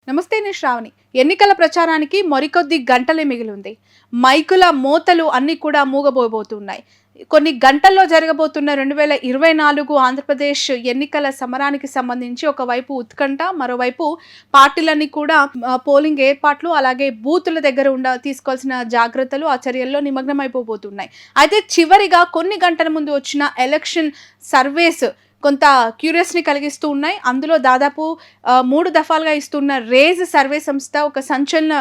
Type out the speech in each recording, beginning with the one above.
నమస్తే, నేను శ్రావణి. ఎన్నికల ప్రచారానికి మరికొద్ది గంటలే మిగిలి ఉంది. మైకుల మోతలు అన్నీ కూడా మూగబోతున్నాయి. కొన్ని గంటల్లో జరగబోతున్న 2024 ఆంధ్రప్రదేశ్ ఎన్నికల సమరానికి సంబంధించి ఒకవైపు ఉత్కంఠ, మరోవైపు పార్టీలన్నీ కూడా పోలింగ్ ఏర్పాట్లు, అలాగే బూతుల దగ్గర తీసుకోవాల్సిన జాగ్రత్తలు, ఆ చర్యల్లో నిమగ్నమైపోతున్నాయి. అయితే చివరిగా కొన్ని గంటల ముందు వచ్చిన ఎలక్షన్ సర్వేస్ కొంత క్యూరియస్ని కలిగిస్తూ ఉన్నాయి. అందులో దాదాపు 3 దఫాలుగా ఇస్తున్న రేజ్ సర్వే సంస్థ ఒక సంచలన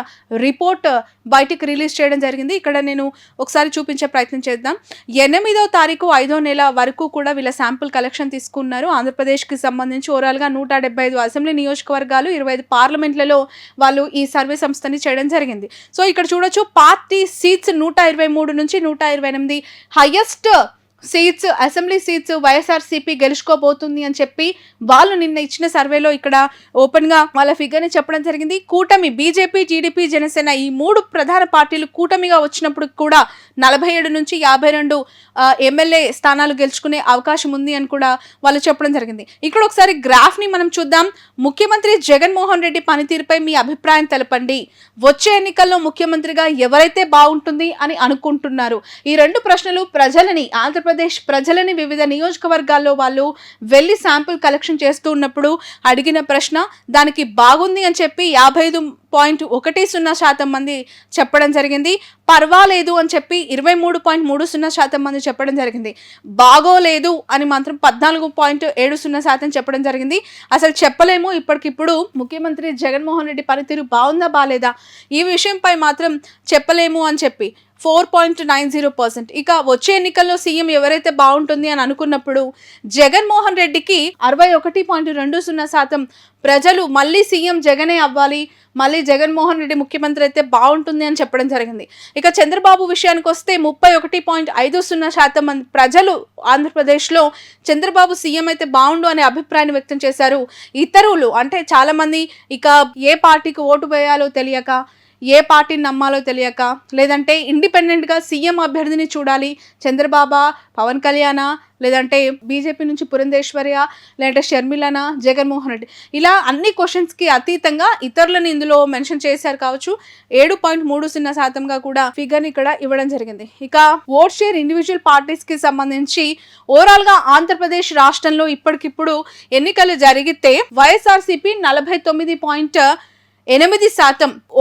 రిపోర్ట్ బయటికి రిలీజ్ చేయడం జరిగింది. ఇక్కడ నేను ఒకసారి చూపించే ప్రయత్నం చేద్దాం. 8వ తారీఖు 5వ నెల వరకు కూడా వీళ్ళ శాంపుల్ కలెక్షన్ తీసుకున్నారు. ఆంధ్రప్రదేశ్కి సంబంధించి ఓవరాల్గా 175 అసెంబ్లీ నియోజకవర్గాలు, 25 పార్లమెంట్లలో వాళ్ళు ఈ సర్వే సంస్థని చేయడం జరిగింది. సో ఇక్కడ చూడొచ్చు, పార్టీ సీట్స్ 123 నుంచి 128 highest seats, assembly seats YSRCP గెలుచుకోబోతుంది అని చెప్పి వాళ్ళు నిన్న ఇచ్చిన సర్వేలో ఇక్కడ ఓపెన్గా వాళ్ళ ఫిగర్ని చెప్పడం జరిగింది. కూటమి బీజేపీ, టీడీపీ, జనసేన ఈ 3 ప్రధాన పార్టీలు కూటమిగా వచ్చినప్పుడు కూడా 47 నుంచి 52 ఎమ్మెల్యే స్థానాలు గెలుచుకునే అవకాశం ఉంది అని కూడా వాళ్ళు చెప్పడం జరిగింది. ఇక్కడ ఒకసారి గ్రాఫ్ని మనం చూద్దాం. ముఖ్యమంత్రి జగన్మోహన్ రెడ్డి పనితీరుపై మీ అభిప్రాయం తెలపండి. వచ్చే ఎన్నికల్లో ముఖ్యమంత్రిగా ఎవరైతే బాగుంటుంది అని అనుకుంటున్నారు? ఈ 2 ప్రశ్నలు ఆంధ్రప్రదేశ్ ప్రజలని వివిధ నియోజకవర్గాల్లో వాళ్ళు వెళ్ళి శాంపుల్ కలెక్షన్ చేస్తూ ఉన్నప్పుడు అడిగిన ప్రశ్న. దానికి బాగుంది అని చెప్పి 55.10% మంది చెప్పడం జరిగింది. పర్వాలేదు అని చెప్పి 23.30% మంది చెప్పడం జరిగింది. బాగోలేదు అని మాత్రం 14.70% చెప్పడం జరిగింది. అసలు చెప్పలేము, ఇప్పటికిప్పుడు ముఖ్యమంత్రి జగన్మోహన్ రెడ్డి పనితీరు బాగుందా బాలేదా ఈ విషయంపై మాత్రం చెప్పలేము అని చెప్పి 4.90%. ఇక వచ్చే ఎన్నికల్లో సీఎం ఎవరైతే బాగుంటుంది అని అనుకున్నప్పుడు జగన్మోహన్ రెడ్డికి 61.20% ప్రజలు మళ్ళీ సీఎం జగనే అవ్వాలి, మళ్ళీ జగన్మోహన్ రెడ్డి ముఖ్యమంత్రి అయితే బాగుంటుంది అని చెప్పడం జరిగింది. ఇక చంద్రబాబు విషయానికి వస్తే 31.50% మంది ప్రజలు ఆంధ్రప్రదేశ్లో చంద్రబాబు సీఎం అయితే బాగుండు అనే అభిప్రాయాన్ని వ్యక్తం చేశారు. ఇతరులు అంటే చాలామంది ఇక ఏ పార్టీకి ఓటు వేయాలో తెలియక, ఏ పార్టీని నమ్మాలో తెలియక, లేదంటే ఇండిపెండెంట్గా సీఎం అభ్యర్థిని చూడాలి, చంద్రబాబా, పవన్ కళ్యాణ, లేదంటే బీజేపీ నుంచి పురంధేశ్వర్య, లేదంటే షర్మిలనా, జగన్మోహన్ రెడ్డి, ఇలా అన్ని క్వశ్చన్స్కి అతీతంగా ఇతరులను ఇందులో మెన్షన్ చేశారు కావచ్చు. 7.30%గా కూడా ఫిగర్ని ఇక్కడ ఇవ్వడం జరిగింది. ఇక ఓట్ షేర్ ఇండివిజువల్ పార్టీస్కి సంబంధించి ఓవరాల్గా ఆంధ్రప్రదేశ్ రాష్ట్రంలో ఇప్పటికిప్పుడు ఎన్నికలు జరిగితే వైఎస్ఆర్సీపీ 49.8%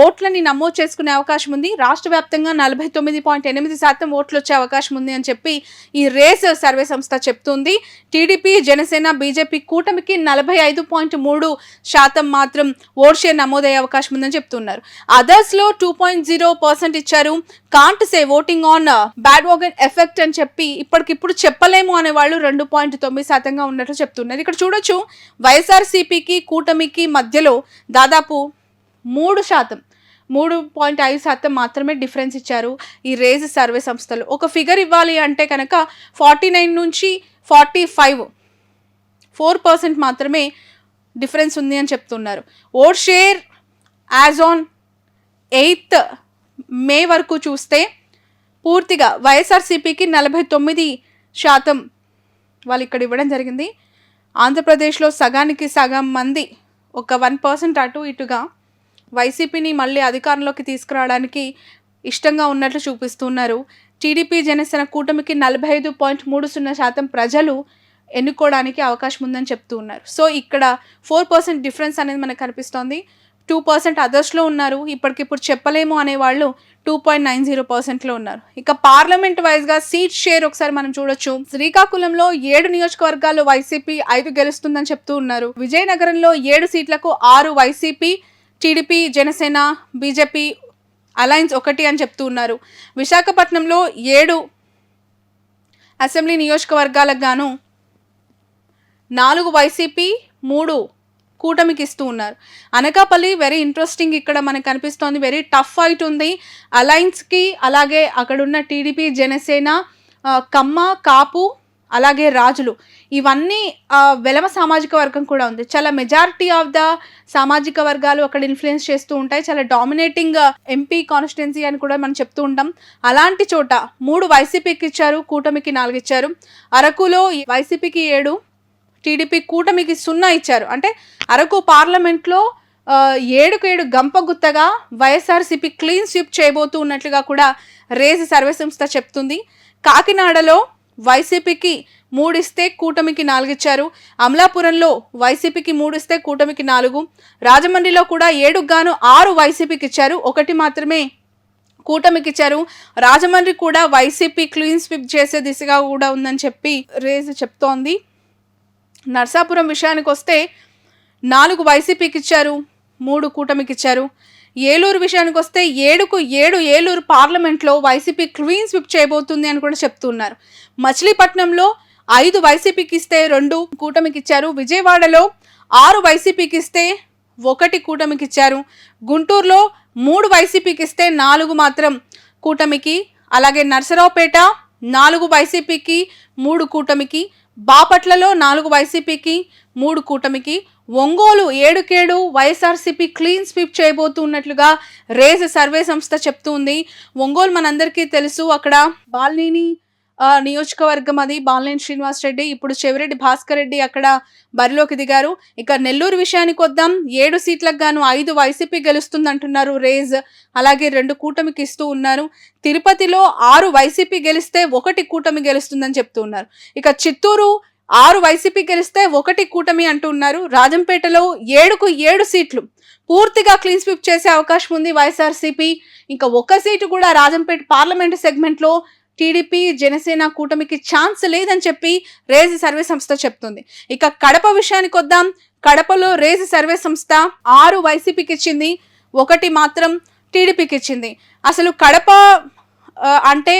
ఓట్లని నమోదు చేసుకునే అవకాశం ఉంది. రాష్ట్ర వ్యాప్తంగా 49.8% ఓట్లు వచ్చే అవకాశం ఉంది అని చెప్పి ఈ రేస్ సర్వే సంస్థ చెప్తుంది. టీడీపీ, జనసేన, బీజేపీ కూటమికి 45.3% మాత్రం ఓట్ షేర్ నమోదయ్యే అవకాశం ఉందని చెప్తున్నారు. అదర్స్లో 2.0% ఇచ్చారు. Can't say voting on bad wagen effect అని చెప్పి ఇప్పటికిప్పుడు చెప్పలేము అనే వాళ్ళు 2.9%గా ఉన్నట్లు చెప్తున్నారు. ఇక్కడ చూడొచ్చు, వైఎస్ఆర్సీపీకి కూటమికి మధ్యలో దాదాపు 3.5% మాత్రమే డిఫరెన్స్ ఇచ్చారు ఈ రేజ్ సర్వే సంస్థలు. ఒక ఫిగర్ ఇవ్వాలి అంటే కనుక 49 నుంచి 4% మాత్రమే డిఫరెన్స్ ఉంది అని చెప్తున్నారు. Vote share as on 8th మే వరకు చూస్తే పూర్తిగా వైఎస్ఆర్సీపీకి 49% వాళ్ళు ఇక్కడ ఇవ్వడం జరిగింది. ఆంధ్రప్రదేశ్లో సగానికి సగం మంది, ఒక 1% అటు ఇటుగా వైసీపీని మళ్ళీ అధికారంలోకి తీసుకురావడానికి ఇష్టంగా ఉన్నట్లు చూపిస్తున్నారు. టీడీపీ, జనసేన కూటమికి 45.30% ప్రజలు ఎన్నుకోవడానికి అవకాశం ఉందని చెప్తూ ఉన్నారు. సో ఇక్కడ 4% డిఫరెన్స్ అనేది మనకు కనిపిస్తోంది. 2% అదర్స్లో ఉన్నారు. ఇప్పటికిప్పుడు చెప్పలేము అనేవాళ్ళు 2.90%లో ఉన్నారు. ఇక పార్లమెంట్ వైజ్గా సీట్ షేర్ ఒకసారి మనం చూడొచ్చు. శ్రీకాకుళంలో 7 నియోజకవర్గాల్లో వైసీపీ 5 గెలుస్తుందని చెప్తూ ఉన్నారు. విజయనగరంలో 7 సీట్లకు 6 YCP, TDP, Janasena, BJP alliance 1 అని చెప్తూ ఉన్నారు. విశాఖపట్నంలో 7 అసెంబ్లీ నియోజకవర్గాలకు గాను 4 వైసీపీ, 3 కూటమికి ఇస్తూ ఉన్నారు. అనకాపల్లి వెరీ ఇంట్రెస్టింగ్ ఇక్కడ మనకు కనిపిస్తోంది. వెరీ టఫ్ ఫైట్ ఉంది అలయన్స్కి. అలాగే అక్కడున్న టీడీపీ, జనసేన, కమ్మ, కాపు, అలాగే రాజులు, ఇవన్నీ వెలమ సామాజిక వర్గం కూడా ఉంది. చాలా మెజారిటీ ఆఫ్ ద సామాజిక వర్గాలు అక్కడ ఇన్ఫ్లుయెన్స్ చేస్తూ ఉంటాయి. చాలా డామినేటింగ్ ఎంపీ కాన్స్టిట్యున్సీ అని కూడా మనం చెప్తూ ఉంటాం. అలాంటి చోట 3 వైసీపీకి ఇచ్చారు, కూటమికి 4 ఇచ్చారు. అరకులో వైసీపీకి 7, టీడీపీ కూటమికి 0 ఇచ్చారు. అంటే అరకు పార్లమెంట్లో ఏడుకు 7 గంపగుత్తగా వైఎస్ఆర్సీపీ క్లీన్ స్వీప్ చేయబోతూ ఉన్నట్లుగా కూడా రేజ్ సర్వే సంస్థ చెప్తుంది. కాకినాడలో వైసీపీకి 3 ఇస్తే కూటమికి 4 ఇచ్చారు. అమలాపురంలో వైసీపీకి 3 ఇస్తే కూటమికి 4. రాజమండ్రిలో కూడా 7కు గాను 6 వైసీపీకి ఇచ్చారు, 1 మాత్రమే కూటమికి ఇచ్చారు. రాజమండ్రి కూడా వైసీపీ క్లీన్ స్వీప్ చేసే దిశగా కూడా ఉందని చెప్పి రేజ్ చెప్తోంది. నర్సాపురం విషయానికి వస్తే 4 వైసీపీకి ఇచ్చారు, 3 కూటమికి ఇచ్చారు. ఏలూరు విషయానికి వస్తే 7కు 7 ఏలూరు పార్లమెంట్లో వైసీపీ క్లీన్ స్వీప్ చేయబోతుంది అని కూడా చెప్తున్నారు. మచిలీపట్నంలో 5 వైసీపీకి ఇస్తే 2 కూటమికి ఇచ్చారు. విజయవాడలో 6 వైసీపీకి ఇస్తే 1 కూటమికి ఇచ్చారు. గుంటూరులో 3 వైసీపీకి ఇస్తే 4 మాత్రం కూటమికి. అలాగే నర్సరావుపేట 4 వైసీపీకి 3 కూటమికి. బాపట్లలో 4 వైసీపీకి 3 కూటమికి. ఒంగోలు 7కు 7 వైఎస్ఆర్సీపీ క్లీన్ స్వీప్ చేయబోతున్నట్లుగా రేజ్ సర్వే సంస్థ చెప్తుంది. ఒంగోలు మనందరికీ తెలుసు, అక్కడ బాలినేని నియోజకవర్గం, అది బాలినేని శ్రీనివాస్ రెడ్డి, ఇప్పుడు చెవిరెడ్డి భాస్కర్ రెడ్డి అక్కడ బరిలోకి దిగారు. ఇక నెల్లూరు విషయానికి వద్దాం. 7 సీట్లకు గాను 5 వైసీపీ గెలుస్తుంది అంటున్నారు రేజ్, అలాగే 2 కూటమికి ఇస్తూ ఉన్నారు. తిరుపతిలో 6 వైసీపీ గెలిస్తే 1 కూటమి గెలుస్తుందని చెప్తూ ఉన్నారు. ఇక చిత్తూరు 6 వైసీపీ గెలిస్తే 1 కూటమి అంటున్నారు. రాజంపేటలో 7కు 7 సీట్లు పూర్తిగా క్లీన్ స్వీప్ చేసే అవకాశం ఉంది వైఎస్ఆర్సీపీ. ఇంకా 1 సీటు కూడా రాజంపేట పార్లమెంటు సెగ్మెంట్లో టీడీపీ జనసేన కూటమికి ఛాన్స్ లేదని చెప్పి రేజ్ సర్వే సంస్థ చెప్తుంది. ఇక కడప విషయానికి వద్దాం. కడపలో రేజ్ సర్వే సంస్థ 6 వైసీపీకి ఇచ్చింది, 1 మాత్రం టీడీపీకి ఇచ్చింది. అసలు కడప అంటే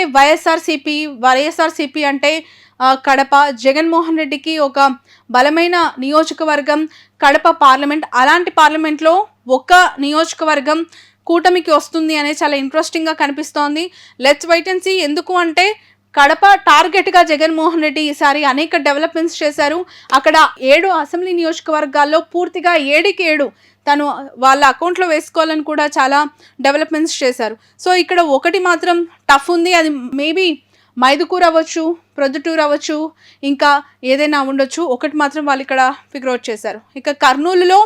వైఎస్ఆర్సీపీ అంటే కడప జగన్మోహన్ రెడ్డికి ఒక బలమైన నియోజకవర్గం కడప పార్లమెంట్. అలాంటి పార్లమెంట్లో 1 నియోజకవర్గం కూటమికి వస్తుంది అనేది చాలా ఇంట్రెస్టింగ్గా కనిపిస్తోంది. Let's wait and see. ఎందుకు అంటే కడప టార్గెట్గా జగన్మోహన్ రెడ్డి ఈసారి అనేక డెవలప్మెంట్స్ చేశారు. అక్కడ 7 అసెంబ్లీ నియోజకవర్గాల్లో పూర్తిగా 7కి 7 తను వాళ్ళ అకౌంట్లో వేసుకోవాలని కూడా చాలా డెవలప్మెంట్స్ చేశారు. సో ఇక్కడ 1 మాత్రం టఫ్ ఉంది. అది మేబీ మైదుకూరు అవ్వచ్చు, ప్రొద్దుటూరు అవ్వచ్చు, ఇంకా ఏదైనా ఉండొచ్చు. 1 మాత్రం వాళ్ళు ఇక్కడ ఫిగర్ అవుట్ చేశారు. ఇక కర్నూలులో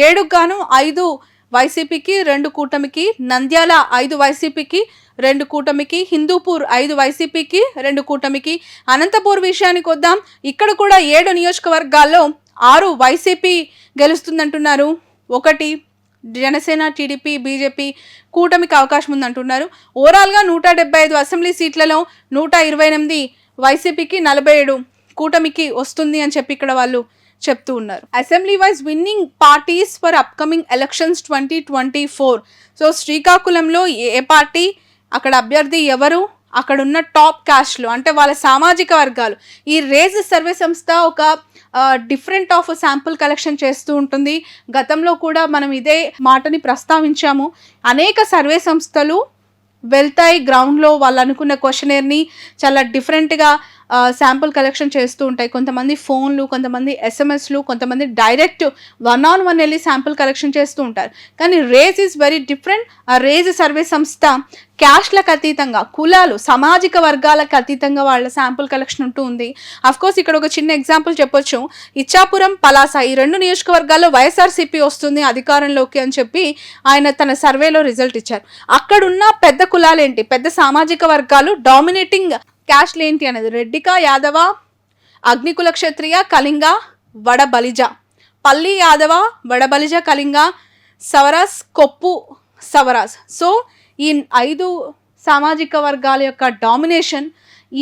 7కు గాను 5 వైసీపీకి 2 కూటమికి. నంద్యాల 5 వైసీపీకి 2 కూటమికి. హిందూపూర్ 5 వైసీపీకి 2 కూటమికి. అనంతపూర్ విషయానికి వద్దాం. ఇక్కడ కూడా 7 నియోజకవర్గాల్లో 6 వైసీపీ గెలుస్తుందంటున్నారు, 1 జనసేన టీడీపీ బీజేపీ కూటమికి అవకాశం ఉందంటున్నారు. ఓవరాల్గా 175 అసెంబ్లీ సీట్లలో 128 వైసీపీకి, 47 కూటమికి వస్తుంది అని చెప్పి ఇక్కడ వాళ్ళు చెప్తూ ఉన్నారు. Assembly wise winnowing parties for upcoming elections 2024. So శ్రీకాకుళంలో ఏ పార్టీ, అక్కడ అభ్యర్థి ఎవరు, అక్కడున్న టాప్ క్యాస్ట్లు అంటే వాళ్ళ సామాజిక వర్గాలు. ఈ రేజ్ సర్వే సంస్థ ఒక డిఫరెంట్ ఆఫ్ శాంపుల్ కలెక్షన్ చేస్తూ ఉంటుంది. గతంలో కూడా మనం ఇదే మాటని ప్రస్తావించాము. అనేక సర్వే సంస్థలు వెళ్తాయి గ్రౌండ్లో, వాళ్ళు అనుకున్న క్వశ్చనర్ని చాలా డిఫరెంట్గా శాంపుల్ కలెక్షన్ చేస్తూ ఉంటాయి. కొంతమంది ఫోన్లు, కొంతమంది ఎస్ఎంఎస్లు, కొంతమంది డైరెక్ట్ 1-on-1 వెళ్ళి శాంపుల్ కలెక్షన్ చేస్తూ ఉంటారు. కానీ రేజ్ ఈజ్ వెరీ డిఫరెంట్. ఆ రేజ్ సర్వే సంస్థ క్యాస్ట్లకు అతీతంగా, కులాలు, సామాజిక వర్గాలకు అతీతంగా వాళ్ళ శాంపుల్ కలెక్షన్ ఉంటూ ఉంది. అఫ్కోర్స్ ఇక్కడ ఒక చిన్న ఎగ్జాంపుల్ చెప్పొచ్చు. ఇచ్చాపురం, పలాస ఈ 2 నియోజకవర్గాల్లో వైఎస్ఆర్సీపీ వస్తుంది అధికారంలోకి అని చెప్పి ఆయన తన సర్వేలో రిజల్ట్ ఇచ్చారు. అక్కడున్న పెద్ద కులాలేంటి, పెద్ద సామాజిక వర్గాలు, డామినేటింగ్ క్యాస్ట్లు ఏంటి అనేది రెడ్డిక, యాదవ, అగ్నికుల క్షత్రియ, కళింగ, వడబలిజ, పల్లి యాదవ, వడబలిజ, కళింగ, సవరాస్, కొప్పు సవరాస్. సో ఈ 5 సామాజిక వర్గాల యొక్క డామినేషన్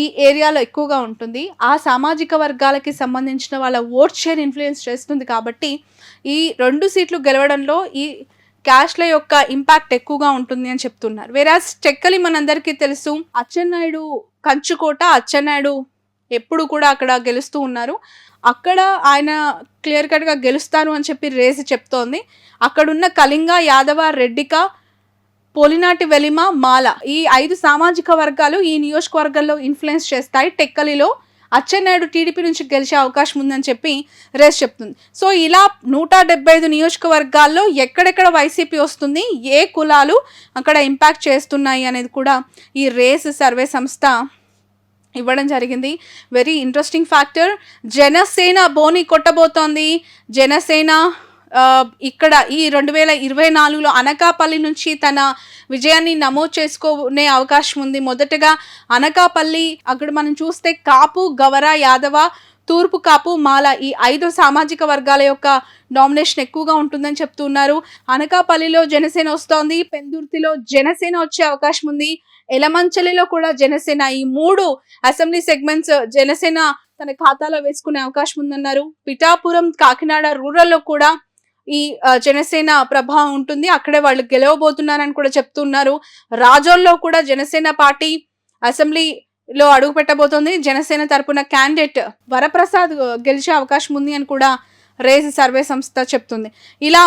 ఈ ఏరియాలో ఎక్కువగా ఉంటుంది. ఆ సామాజిక వర్గాలకి సంబంధించిన వాళ్ళ ఓట్ షేర్ ఇన్ఫ్లుయెన్స్ చేస్తుంది. కాబట్టి ఈ 2 సీట్లు గెలవడంలో ఈ క్యాస్ట్ల యొక్క ఇంపాక్ట్ ఎక్కువగా ఉంటుంది అని చెప్తున్నారు. వేరాజ్ టెక్కలి మనందరికీ తెలుసు, అచ్చెన్నాయుడు కంచుకోట, అచ్చెన్నాయుడు ఎప్పుడు కూడా అక్కడ గెలుస్తూ ఉన్నారు. అక్కడ ఆయన క్లియర్ కట్గా గెలుస్తారు అని చెప్పి రేసి చెప్తోంది. అక్కడున్న కళింగ, యాదవ, రెడ్డిక, పోలినాటి, వెలిమ, మాల ఈ 5 సామాజిక వర్గాలు ఈ నియోజకవర్గంలో ఇన్ఫ్లుయెన్స్ చేస్తాయి. టెక్కలిలో అచ్చెన్నాయుడు టీడీపీ నుంచి గెలిచే అవకాశం ఉందని చెప్పి రేస్ చెప్తుంది. సో ఇలా 175 నియోజకవర్గాల్లో ఎక్కడెక్కడ వైసీపీ వస్తుంది, ఏ కులాలు అక్కడ ఇంపాక్ట్ చేస్తున్నాయి అనేది కూడా ఈ రేస్ సర్వే సంస్థ ఇవ్వడం జరిగింది. Very interesting factor. జనసేన బోని కొట్టబోతోంది. జనసేన ఇక్కడ ఈ 2024లో అనకాపల్లి నుంచి తన విజయాన్ని నమోదు చేసుకునే అవకాశం ఉంది. మొదటగా అనకాపల్లి అక్కడ మనం చూస్తే కాపు, గవర, యాదవ, తూర్పు కాపు, మాల ఈ 5 సామాజిక వర్గాల యొక్క డామినేషన్ ఎక్కువగా ఉంటుందని చెప్తున్నారు. అనకాపల్లిలో జనసేన వస్తోంది, పెందుర్తిలో జనసేన వచ్చే అవకాశం ఉంది, ఎలమంచలిలో కూడా జనసేన. ఈ 3 అసెంబ్లీ సెగ్మెంట్స్ జనసేన తన ఖాతాలో వేసుకునే అవకాశం ఉందన్నారు. పిఠాపురం, కాకినాడ రూరల్లో కూడా ఈ జనసేన ప్రభావం ఉంటుంది, అక్కడే వాళ్ళు గెలవబోతున్నారని కూడా చెప్తున్నారు. రాజోల్లో కూడా జనసేన పార్టీ అసెంబ్లీలో అడుగు పెట్టబోతోంది. జనసేన తరపున క్యాండిడేట్ వరప్రసాద్ గెలిచే అవకాశం ఉంది అని కూడా రేజ్ సర్వే సంస్థ చెప్తుంది. ఇలా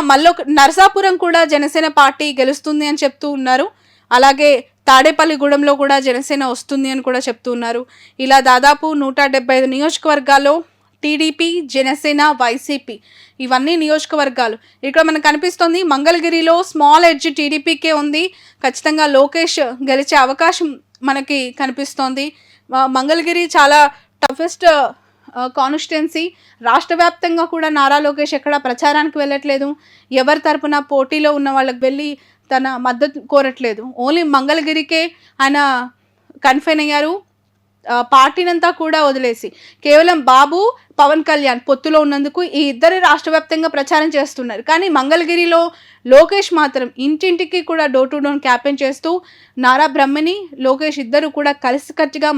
నరసాపురం కూడా జనసేన పార్టీ గెలుస్తుంది అని చెప్తూ ఉన్నారు. అలాగే తాడేపల్లిగూడెంలో కూడా జనసేన వస్తుంది అని కూడా చెప్తున్నారు. ఇలా దాదాపు 175 నియోజకవర్గాల్లో టీడీపీ, జనసేన, వైసీపీ ఇవన్నీ నియోజకవర్గాలు. ఇక్కడ మనకు కనిపిస్తుంది మంగళగిరిలో స్మాల్ ఎడ్జ్ టీడీపీకే ఉంది. ఖచ్చితంగా లోకేష్ గెలిచే అవకాశం మనకి కనిపిస్తోంది. మంగళగిరి చాలా టఫెస్ట్ కాన్స్టిట్యున్సీ. రాష్ట్ర వ్యాప్తంగా కూడా నారా లోకేష్ ఎక్కడ ప్రచారానికి వెళ్ళట్లేదు. ఎవరి తరపున పోటీలో ఉన్న వాళ్ళకి వెళ్ళి తన మద్దతు కోరట్లేదు. ఓన్లీ మంగళగిరికే ఆయన కన్ఫైన్ అయ్యారు, పార్టీనంతా కూడా వదిలేసి. కేవలం బాబు, పవన్ కళ్యాణ్ పొత్తులో ఉన్నందుకు ఈ ఇద్దరు రాష్ట్ర వ్యాప్తంగా ప్రచారం చేస్తున్నారు. కానీ మంగళగిరిలో లోకేష్ మాత్రం ఇంటింటికి కూడా డోర్ టు డోర్ క్యాంపెయిన్ చేస్తూ నారా బ్రహ్మని, లోకేష్ ఇద్దరు కూడా కలిసికట్టుగా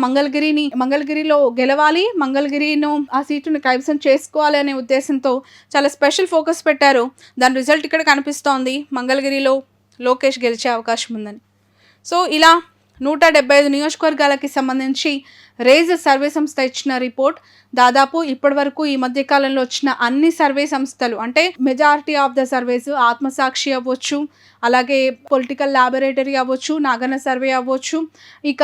మంగళగిరిలో గెలవాలి, మంగళగిరిను ఆ సీటును కైవసం చేసుకోవాలి అనే ఉద్దేశంతో చాలా స్పెషల్ ఫోకస్ పెట్టారు. దాని రిజల్ట్ ఇక్కడ కనిపిస్తోంది. మంగళగిరిలో లోకేష్ గెలిచే అవకాశం ఉందని. సో ఇలా 175 నియోజకవర్గాలకి సంబంధించి రేజ్ సర్వే సంస్థ ఇచ్చిన రిపోర్ట్. దాదాపు ఇప్పటి వరకు ఈ మధ్య కాలంలో వచ్చిన అన్ని సర్వే సంస్థలు అంటే మెజారిటీ ఆఫ్ ద సర్వేస్, ఆత్మసాక్షి అవ్వచ్చు, అలాగే పొలిటికల్ ల్యాబొరేటరీ అవ్వచ్చు, నాగన్న సర్వే అవ్వచ్చు, ఇక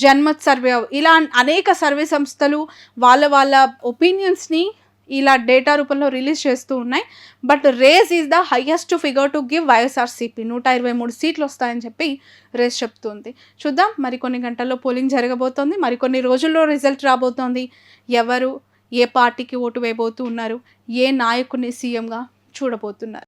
జన్మత్ సర్వే ఇలా అనేక సర్వే సంస్థలు వాళ్ళ ఒపీనియన్స్ని ఇలా డేటా రూపంలో రిలీజ్ చేస్తూ ఉన్నాయి. But rage is the highest figure to give YSRCP. 123 సీట్లు వస్తాయని చెప్పి రేజ్ చెప్తుంది. చూద్దాం, మరికొన్ని గంటల్లో పోలింగ్ జరగబోతోంది, మరికొన్ని రోజుల్లో రిజల్ట్ రాబోతోంది. ఎవరు ఏ పార్టీకి ఓటు వేయబోతూ ఉన్నారు, ఏ నాయకుడిని సీఎంగా చూడబోతున్నారు.